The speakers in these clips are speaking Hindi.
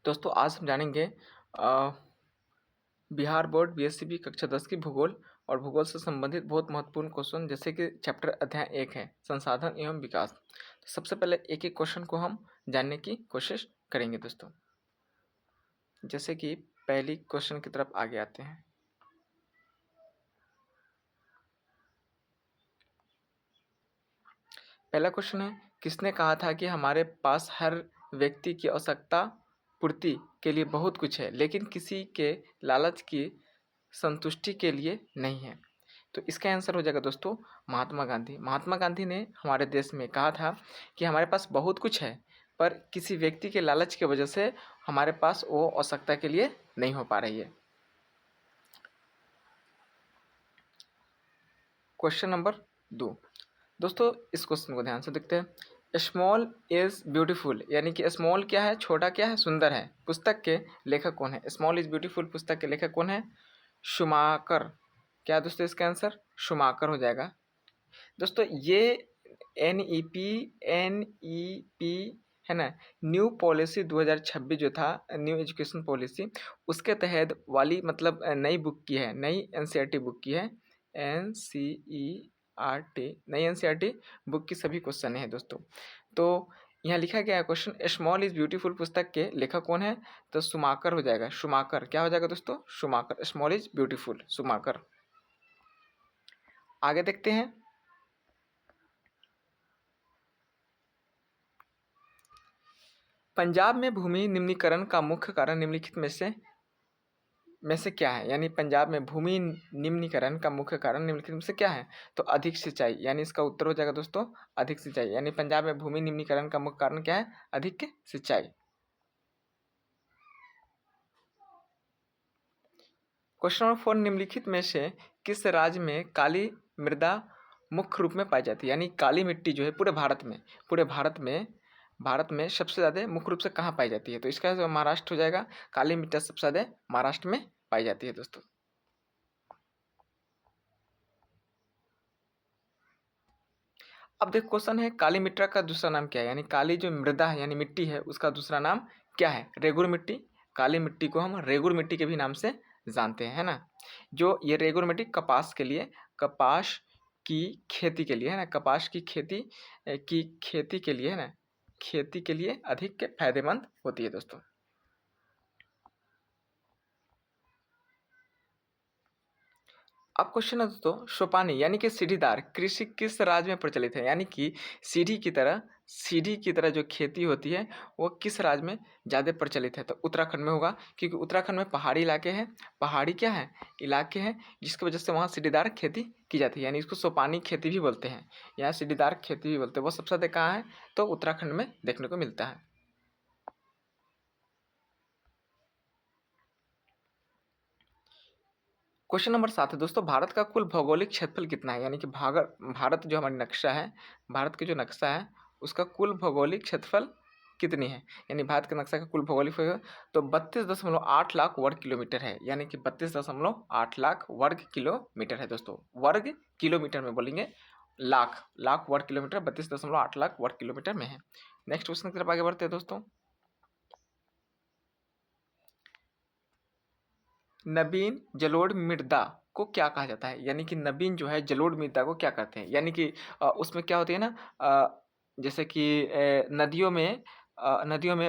दोस्तों आज हम जानेंगे अ, बिहार बोर्ड बीएससीबी कक्षा 10 की भूगोल और भूगोल से संबंधित बहुत महत्वपूर्ण क्वेश्चन जैसे कि चैप्टर अध्याय 1 है संसाधन एवं विकास। तो सबसे पहले एक एक क्वेश्चन को हम जानने की कोशिश करेंगे दोस्तों। जैसे कि पहली क्वेश्चन की तरफ आगे आते हैं। पहला क्वेश्चन है, किसने कहा था कि हमारे पास हर व्यक्ति की आवश्यकता पूर्ति के लिए बहुत कुछ है लेकिन किसी के लालच की संतुष्टि के लिए नहीं है। तो इसका आंसर हो जाएगा दोस्तों महात्मा गांधी। महात्मा गांधी ने हमारे देश में कहा था कि हमारे पास बहुत कुछ है पर किसी व्यक्ति के लालच की वजह से हमारे पास वो आवश्यकता के लिए नहीं हो पा रही है। क्वेश्चन नंबर 2 दोस्तों, इस क्वेश्चन को ध्यान से देखते हैं। स्मॉल इज ब्यूटीफुल यानी कि स्मॉल क्या है, छोटा क्या है, सुंदर है, पुस्तक के लेखक कौन है? स्मॉल इज ब्यूटीफुल पुस्तक के लेखक कौन है? शुमाकर। क्या दोस्तों इसका आंसर शुमाकर हो जाएगा। दोस्तों ये एन ई पी है ना, न्यू पॉलिसी 2026 जो था, न्यू एजुकेशन पॉलिसी, उसके तहत वाली मतलब नई बुक की है, नई एनसीईआरटी बुक की है। एनसीईआरटी नई एनसीईआरटी बुक की सभी क्वेश्चन है दोस्तों। तो यहाँ लिखा गया है क्वेश्चन, स्मॉल इज ब्यूटीफुल पुस्तक के लेखक कौन है? तो शुमाकर हो जाएगा। शुमाकर क्या हो जाएगा दोस्तों? Schumacher. Small is beautiful Schumacher. आगे देखते हैं। पंजाब में भूमि निम्नीकरण का मुख्य कारण निम्नलिखित में से क्या है? यानी पंजाब में भूमि निम्नीकरण का मुख्य कारण निम्नलिखित में से क्या है? तो अधिक सिंचाई, यानी इसका उत्तर हो जाएगा दोस्तों अधिक सिंचाई। यानी पंजाब में भूमि निम्नीकरण का मुख्य कारण क्या है? अधिक सिंचाई। क्वेश्चन नंबर 4, निम्नलिखित में से किस राज्य में काली मृदा मुख्य रूप में पाई जाती है? यानी काली मिट्टी जो है पूरे भारत में सबसे ज़्यादा मुख्य रूप से कहाँ पाई जाती है? तो इसका जो महाराष्ट्र हो जाएगा। काली मिट्टी सबसे ज़्यादा महाराष्ट्र में पाई जाती है दोस्तों। अब देखो क्वेश्चन है, काली मिट्टी का दूसरा नाम क्या है? यानी काली जो मृदा है यानी मिट्टी है उसका दूसरा नाम क्या है? रेगुर मिट्टी। काली मिट्टी को हम रेगुर मिट्टी के भी नाम से जानते हैं, है ना। जो ये रेगुर मिट्टी कपास की खेती के लिए है ना, कपास की खेती के लिए है ना, खेती के लिए अधिक फायदेमंद होती है दोस्तों। अब क्वेश्चन है दोस्तों, सोपानी यानी कि सीढ़ीदार कृषि किस राज्य में प्रचलित है? यानी कि सीढ़ी की तरह जो खेती होती है वो किस राज्य में ज़्यादा प्रचलित है? तो उत्तराखंड में होगा, क्योंकि उत्तराखंड में पहाड़ी इलाके हैं, पहाड़ी क्या है, इलाके हैं, जिसकी वजह से वहाँ सीढ़ीदार खेती की जाती है। यानी इसको सोपानी खेती भी बोलते हैं या सीढ़ीदार खेती भी बोलते हैं। वो सबसे ज़्यादा कहाँ है? तो उत्तराखंड में देखने को मिलता है। क्वेश्चन नंबर 7 है दोस्तों, भारत का कुल भौगोलिक क्षेत्रफल कितना है? यानी कि भारत जो हमारी नक्शा है, भारत की जो नक्शा है उसका कुल भौगोलिक क्षेत्रफल कितनी है? यानी भारत के नक्शा का कुल भौगोलिक तो 32.8 लाख वर्ग किलोमीटर है। यानी कि 32.8 लाख वर्ग किलोमीटर है दोस्तों। वर्ग किलोमीटर में बोलेंगे, लाख लाख वर्ग किलोमीटर 32.8 लाख वर्ग किलोमीटर में है। नेक्स्ट क्वेश्चन की तरफ आगे बढ़ते हैं दोस्तों। नवीन जलोढ़ मृदा को क्या कहा जाता है? यानी कि नवीन जो है जलोढ़ मृदा को क्या कहते हैं? यानी कि उसमें क्या होती है ना, जैसे कि नदियों में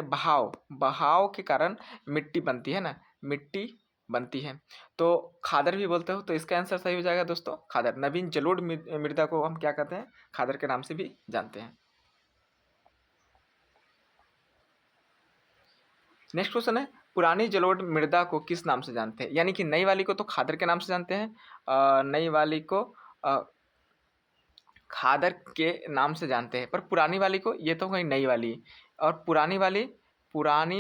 बहाव बहाव के कारण मिट्टी बनती है ना, मिट्टी बनती है। तो खादर भी बोलते हो, तो इसका आंसर सही हो जाएगा दोस्तों खादर। नवीन जलोढ़ मृदा को हम क्या कहते हैं? खादर के नाम से भी जानते हैं। नेक्स्ट क्वेश्चन है, पुरानी जलोढ़ मृदा को किस नाम से जानते हैं? यानी कि नई वाली को तो खादर के नाम से जानते हैं, नई वाली को अ, खादर के नाम से जानते हैं, पर पुरानी वाली को, ये तो कहीं नई वाली, और पुरानी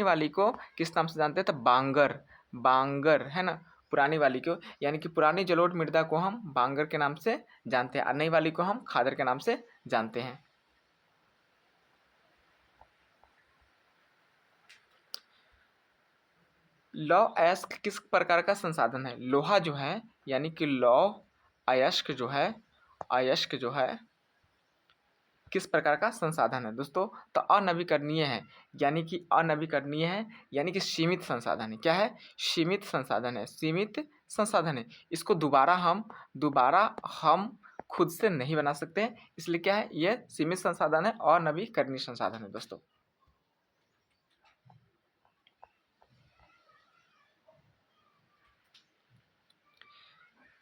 वाली को किस नाम से जानते हैं? तो बांगर, बांगर है ना पुरानी वाली को। यानी कि पुरानी जलोढ़ मृदा को हम बांगर के नाम से जानते हैं और नई वाली को हम खादर के नाम से जानते हैं। लौ अयस्क किस प्रकार का संसाधन है? लोहा जो है, यानी कि लौ अयस्क जो है किस प्रकार का संसाधन है दोस्तों? तो अनवीकरणीय है, यानी कि अनवीकरणीय है, यानी कि सीमित संसाधन है। क्या है? सीमित संसाधन है, सीमित संसाधन है। इसको दोबारा हम खुद से नहीं बना सकते हैं, इसलिए क्या है? ये सीमित संसाधन है, अनवीकरणीय संसाधन है दोस्तों।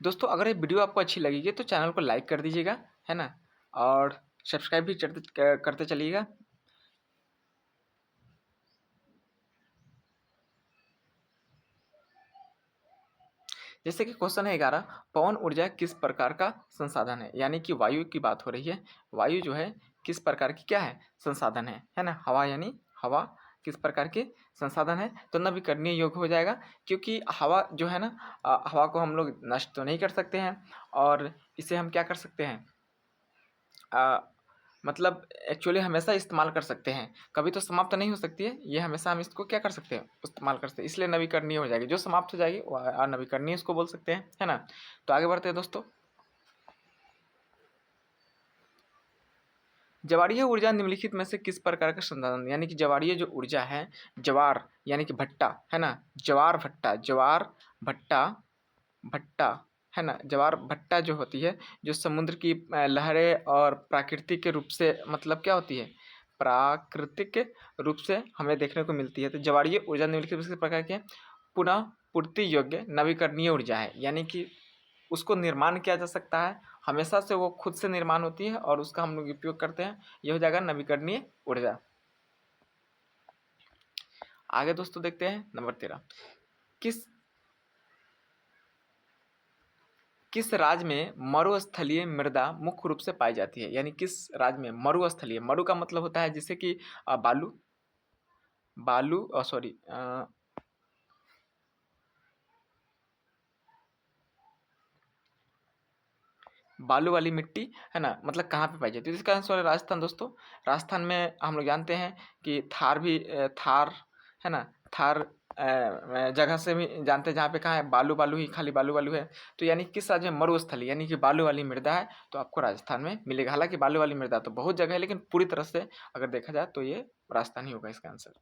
दोस्तों अगर ये वीडियो आपको अच्छी लगेगी तो चैनल को लाइक कर दीजिएगा, है ना, और सब्सक्राइब भी करते चलिएगा। जैसे कि क्वेश्चन है 11, पवन ऊर्जा किस प्रकार का संसाधन है? यानी कि वायु की बात हो रही है। वायु जो है किस प्रकार की क्या है? संसाधन है ना। हवा यानी हवा किस प्रकार के संसाधन है? तो नवीकरणीय योग्य हो जाएगा, क्योंकि हवा जो है ना, हवा को हम लोग नष्ट तो नहीं कर सकते हैं, और इसे हम क्या कर सकते हैं, मतलब एक्चुअली हमेशा इस्तेमाल कर सकते हैं, कभी तो समाप्त नहीं हो सकती है ये, हमेशा हम इसको क्या कर सकते हैं? इस्तेमाल कर सकते हैं, इसलिए नवीकरणीय हो जाएगी। जो समाप्त हो जाएगी वो अनवीकरणीय इसको बोल सकते हैं, है ना। तो आगे बढ़ते हैं दोस्तों। ज्वारीय ऊर्जा निम्नलिखित में से किस प्रकार का संसाधन, यानी कि ज्वारीय जो ऊर्जा है, ज्वार यानी कि भट्टा, है ना, ज्वार भट्टा, ज्वार भट्टा, भट्टा, है ना, ज्वार भट्टा जो होती है, जो समुद्र की लहरें और प्राकृतिक रूप से मतलब क्या होती है, प्राकृतिक रूप से हमें देखने को मिलती है। तो ज्वारीय ऊर्जा निम्नलिखित में से किस प्रकार की है? पुनः पूर्ति योग्य नवीकरणीय ऊर्जा है, यानी कि उसको निर्माण किया जा सकता है, हमेशा से वो खुद से निर्माण होती है और उसका हम लोग उपयोग करते हैं, ये हो जाएगा नवीकरणीय ऊर्जा। आगे दोस्तों देखते हैं नंबर 13, किस किस राज्य में मरुस्थलीय मृदा मुख्य रूप से पाई जाती है? यानी किस राज्य में मरुस्थलीय, मरु का मतलब होता है जैसे कि बालू, बालू सॉरी बालू वाली मिट्टी, है ना, मतलब कहाँ पे पाई जाती है? तो इसका आंसर है राजस्थान दोस्तों। राजस्थान में हम लोग जानते हैं कि थार भी थार, है ना, थार जगह से भी जानते हैं, जहाँ पे कहाँ है बालू बालू ही, खाली बालू बालू है। तो यानी किस राज्य में मरुस्थली यानी कि बालू वाली मृदा है, तो आपको राजस्थान में मिलेगा। हालांकि बालू वाली मृदा तो बहुत जगह है, लेकिन पूरी तरह से अगर देखा जाए तो ये राजस्थान ही होगा इसका आंसर।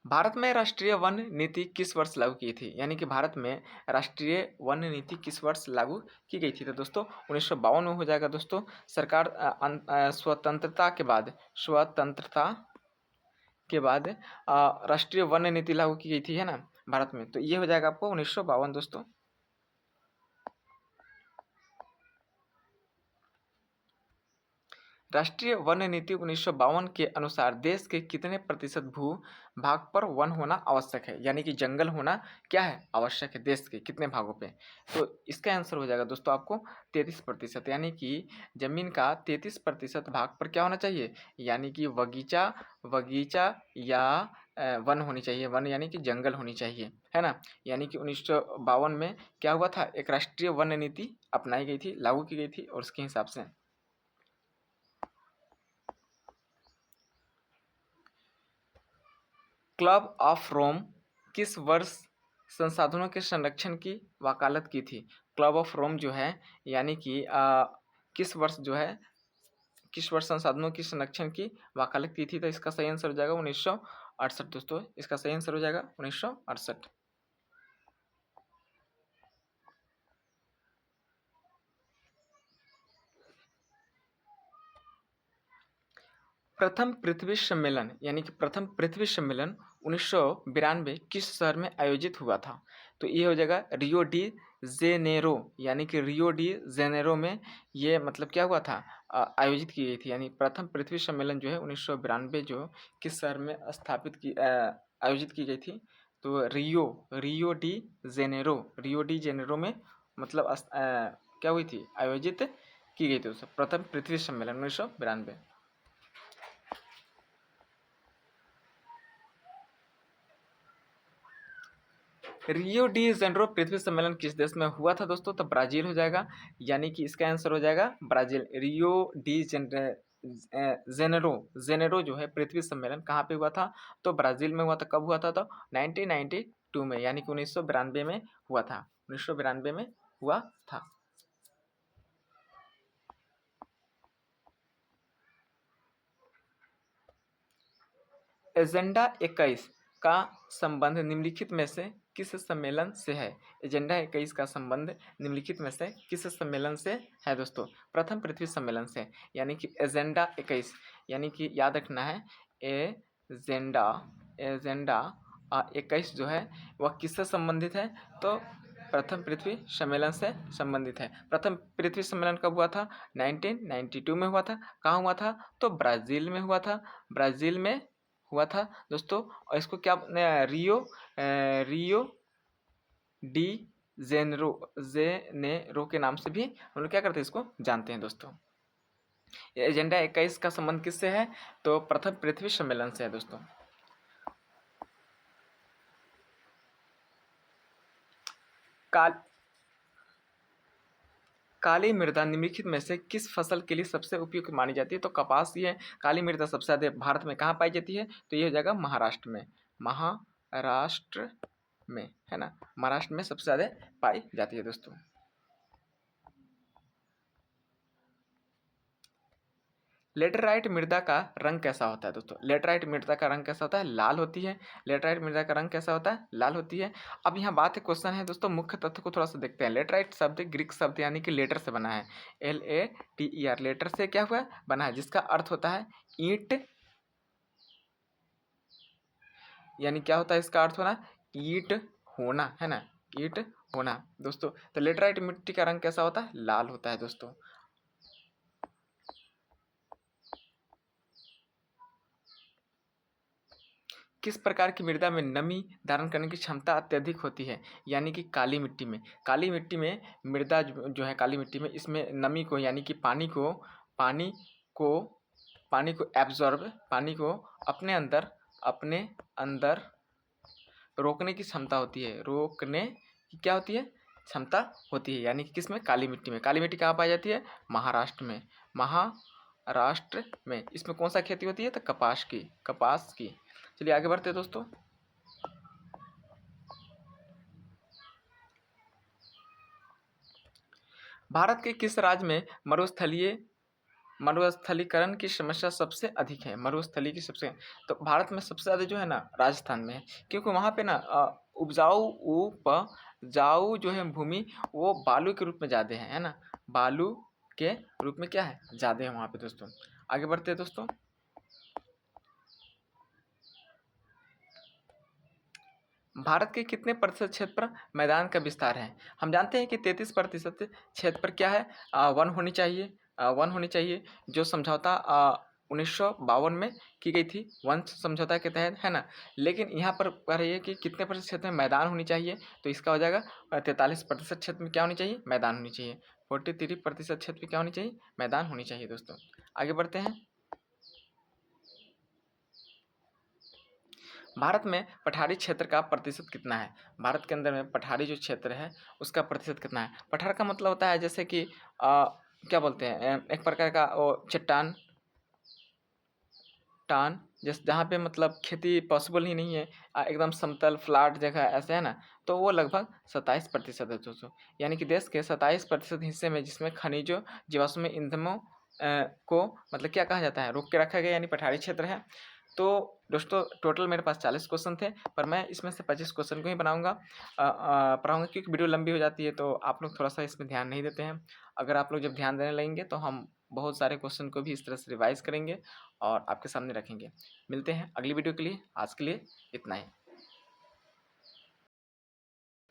भारत में राष्ट्रीय वन नीति किस वर्ष लागू की थी? यानी कि भारत में राष्ट्रीय वन नीति किस वर्ष लागू की गई थी? तो दोस्तों 1952 में हो जाएगा दोस्तों। सरकार स्वतंत्रता के बाद, स्वतंत्रता के बाद राष्ट्रीय वन नीति लागू की गई थी, है ना, भारत में। तो ये हो जाएगा आपको 1952 दोस्तों। राष्ट्रीय वन नीति 1952 के अनुसार देश के कितने प्रतिशत भू भाग पर वन होना आवश्यक है? यानी कि जंगल होना क्या है? आवश्यक है देश के कितने भागों पे? तो इसका आंसर हो जाएगा दोस्तों आपको 33%, यानी कि जमीन का 33% भाग पर क्या होना चाहिए? यानी कि बगीचा, बगीचा या वन होनी चाहिए, वन यानी कि जंगल होनी चाहिए, है ना। यानी कि 1952 में क्या हुआ था? एक राष्ट्रीय वन नीति अपनाई गई थी, लागू की गई थी, और उसके हिसाब से क्लब ऑफ रोम किस वर्ष संसाधनों के संरक्षण की वकालत की थी? क्लब ऑफ रोम जो है, यानी कि किस वर्ष जो है, किस वर्ष संसाधनों की संरक्षण की वकालत की थी? तो इसका सही आंसर हो जाएगा 1968 दोस्तों। इसका सही आंसर हो जाएगा 1968। प्रथम पृथ्वी सम्मेलन, यानी कि प्रथम पृथ्वी सम्मेलन 1992 किस शहर में आयोजित हुआ था? तो ये हो जाएगा रियो डी जेनेरो, यानी कि रियो डी जेनेरो में ये मतलब क्या हुआ था? आयोजित की गई थी। यानी प्रथम पृथ्वी सम्मेलन जो है 1992 जो किस शहर में आयोजित की गई थी? तो Rio de Janeiro, Rio de Janeiro में मतलब क्या हुई थी? आयोजित की गई थी उस प्रथम पृथ्वी सम्मेलन 1992। रियो डी जेनेरो पृथ्वी सम्मेलन किस देश में हुआ था दोस्तों? तो ब्राजील हो जाएगा, यानी कि इसका आंसर हो जाएगा Brazil. Rio de Janeiro, Janeiro जो है पृथ्वी सम्मेलन कहाँ पे हुआ था? तो ब्राजील में हुआ था। कब हुआ था? तो 1992 में, यानी कि 1992 में हुआ था, 1992 में हुआ था। एजेंडा 21 का संबंध निम्नलिखित में से किस सम्मेलन से है? एजेंडा 21 का संबंध निम्नलिखित में से किस सम्मेलन से है दोस्तों? प्रथम पृथ्वी सम्मेलन से। यानी कि एजेंडा 21 यानी कि याद रखना है एजेंडा एजेंडा 21 जो है वह किससे संबंधित है? तो प्रथम पृथ्वी सम्मेलन से संबंधित है। प्रथम पृथ्वी सम्मेलन कब हुआ था? 1992 में हुआ था। कहाँ हुआ था? तो ब्राज़ील में हुआ था। ब्राज़ील में हुआ था दोस्तों। और इसको क्या रियो डी जेनेरो के नाम से भी हम लोग क्या करते हैं, इसको जानते हैं दोस्तों। एजेंडा 21 का संबंध किससे है? तो प्रथम पृथ्वी सम्मेलन से है दोस्तों। काली मृदा निम्नलिखित में से किस फसल के लिए सबसे उपयुक्त मानी जाती है? तो कपास ही है। काली मृदा सबसे ज़्यादा भारत में कहाँ पाई जाती है? तो ये हो जाएगा महाराष्ट्र में। महाराष्ट्र में, है ना, महाराष्ट्र में सबसे ज़्यादा पाई जाती है दोस्तों। लेटराइट मृदा का रंग कैसा होता है दोस्तों? लेटराइट मृदा का रंग कैसा होता है? लाल होती है। लेटराइट मृदा का रंग कैसा होता है? लाल होती है। अब यहाँ बात है, क्वेश्चन है दोस्तों, मुख्य तथ्य को थोड़ा सा देखते हैं। लेटराइट शब्द ग्रीक शब्द यानी कि लेटर से बना है। LATER लेटर से क्या हुआ? बना है, जिसका अर्थ होता है ईंट। यानी क्या होता है इसका अर्थ? होना ईंट होना, है ना, ईंट होना दोस्तों। तो लेटराइट मिट्टी का रंग कैसा होता है? लाल होता है दोस्तों। किस प्रकार की मृदा में नमी धारण करने की क्षमता अत्यधिक होती है? यानी कि काली मिट्टी में। काली मिट्टी में मृदा जो है, काली मिट्टी में, इसमें नमी को यानी कि पानी को पानी को अपने अंदर रोकने की क्षमता होती है। रोकने की क्या होती है? क्षमता होती है। यानी कि किसमें? काली मिट्टी में। काली मिट्टी कहाँ पाई जाती है? महाराष्ट्र में। महाराष्ट्र में। इसमें कौन सा खेती होती है? तो कपास की। चलिए आगे बढ़ते हैं दोस्तों। भारत के किस राज्य में मरुस्थलीकरण की समस्या सबसे अधिक है? मरुस्थली की सबसे, तो भारत में सबसे ज़्यादा जो है ना, राजस्थान में है। क्योंकि वहाँ पे ना उपजाऊ जो है भूमि वो बालू के रूप में ज़्यादा है ना, बालू के रूप में क्या है? ज़्यादा है वहाँ पे दोस्तों। आगे बढ़ते हैं दोस्तों। भारत के कितने प्रतिशत क्षेत्र पर मैदान का विस्तार है? हम जानते हैं कि 33% क्षेत्र पर क्या है? वन होनी चाहिए, जो समझौता 1952 में की गई थी, वन समझौता के तहत, है ना। लेकिन यहाँ पर कह रही है कि कितने प्रतिशत क्षेत्र में मैदान होनी चाहिए, तो इसका हो जाएगा 43% क्षेत्र में क्या होनी चाहिए? मैदान होनी चाहिए। 43% क्षेत्र में क्या होनी चाहिए? मैदान होनी चाहिए दोस्तों। आगे बढ़ते हैं। भारत में पठारी क्षेत्र का प्रतिशत कितना है? भारत के अंदर में पठारी जो क्षेत्र है उसका प्रतिशत कितना है? पठार का मतलब होता है जैसे कि क्या बोलते हैं, एक प्रकार का वो चट्टान जैसे जहाँ पे मतलब खेती पॉसिबल ही नहीं है, एकदम समतल फ्लैट जगह ऐसे, है ना। तो वो लगभग 27% है दोस्तों। यानी कि देश के 27% हिस्से में जिसमें खनिजों जीवाश्म ईंधनों को मतलब क्या कहा जाता है, रोक के रखा गया, यानी पठारी क्षेत्र है। तो दोस्तों टोटल मेरे पास 40 क्वेश्चन थे, पर मैं इसमें से 25 क्वेश्चन को ही पढ़ाऊँगा क्योंकि वीडियो लंबी हो जाती है, तो आप लोग थोड़ा सा इसमें ध्यान नहीं देते हैं। अगर आप लोग जब ध्यान देने लगेंगे तो हम बहुत सारे क्वेश्चन को भी इस तरह से रिवाइज़ करेंगे और आपके सामने रखेंगे। मिलते हैं अगली वीडियो के लिए। आज के लिए इतना ही।